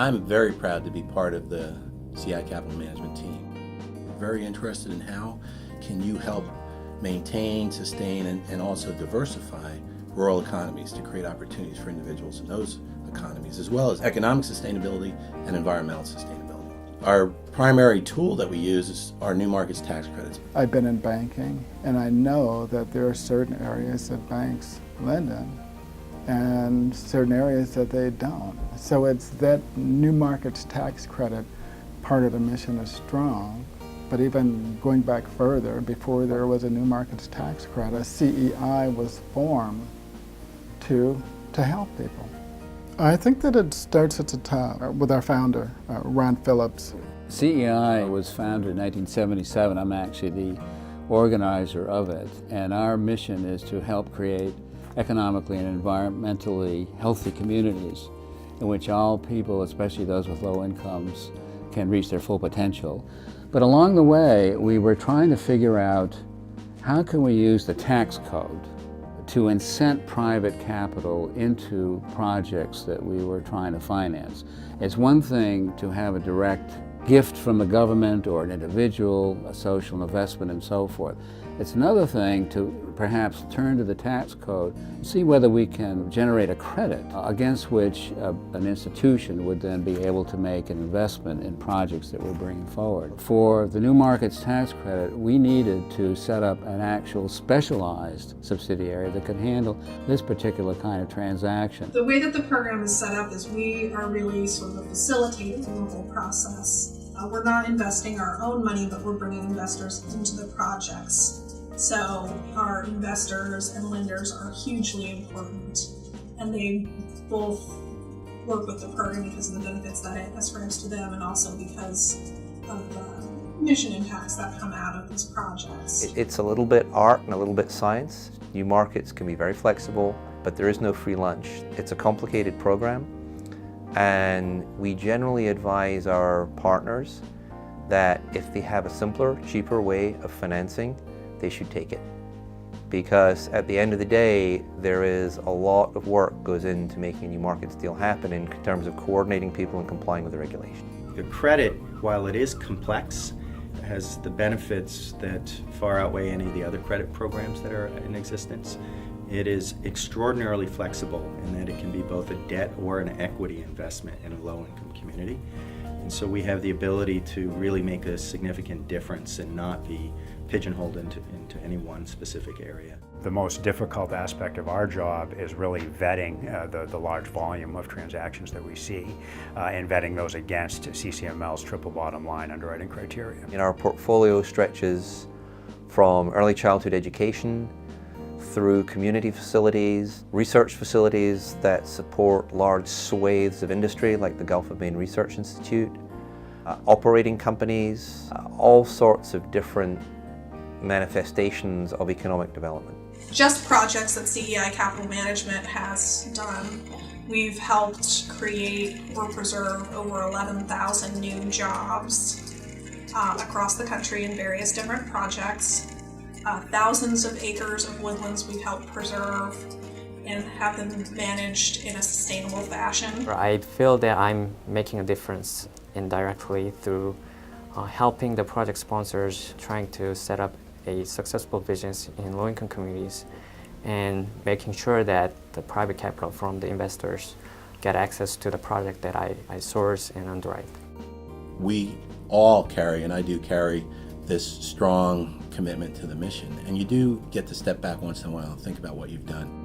I'm very proud to be part of the CEI Capital Management team. We're very interested in how can you help maintain, sustain, and also diversify rural economies to create opportunities for individuals in those economies, as well as economic sustainability and environmental sustainability. Our primary tool that we use is our new markets tax credits. I've been in banking, and I know that there are certain areas that banks lend in and certain areas that they don't. So it's that new markets tax credit part of the mission is strong. But even going back further, before there was a new markets tax credit, CEI was formed to help people. I think that it starts at the top with our founder, Ron Phillips. CEI was founded in 1977. I'm actually the organizer of it, and our mission is to help create economically and environmentally healthy communities in which all people, especially those with low incomes, can reach their full potential. But along the way, we were trying to figure out how can we use the tax code to incent private capital into projects that we were trying to finance. It's one thing to have a direct gift from the government or an individual, a social investment and so forth. It's another thing to perhaps turn to the tax code and see whether we can generate a credit against which an institution would then be able to make an investment in projects that we're bringing forward. For the new markets tax credit, we needed to set up an actual specialized subsidiary that could handle this particular kind of transaction. The way that the program is set up is we are really sort of facilitating the whole process. We're not investing our own money, but we're bringing investors into the projects. So our investors and lenders are hugely important, and they both work with the program because of the benefits that it ascribes to them and also because of the mission impacts that come out of these projects. It's a little bit art and a little bit science. New markets can be very flexible, but there is no free lunch. It's a complicated program, and we generally advise our partners that if they have a simpler, cheaper way of financing, they should take it. Because at the end of the day, there is a lot of work goes into making a new markets deal happen in terms of coordinating people and complying with the regulation. The credit, while it is complex, has the benefits that far outweigh any of the other credit programs that are in existence. It is extraordinarily flexible in that it can be both a debt or an equity investment in a low-income community. And so we have the ability to really make a significant difference and not be pigeonholed into any one specific area. The most difficult aspect of our job is really vetting the large volume of transactions that we see and vetting those against CCML's triple bottom line underwriting criteria. And our portfolio stretches from early childhood education through community facilities, research facilities that support large swathes of industry like the Gulf of Maine Research Institute, operating companies, all sorts of different manifestations of economic development. Just projects that CEI Capital Management has done, we've helped create or preserve over 11,000 new jobs across the country in various different projects. Thousands of acres of woodlands we've helped preserve and have them managed in a sustainable fashion. I feel that I'm making a difference indirectly through helping the project sponsors trying to set up a successful business in low-income communities and making sure that the private capital from the investors get access to the project that I source and underwrite. We all carry, and I do carry, this strong commitment to the mission, and you do get to step back once in a while and think about what you've done.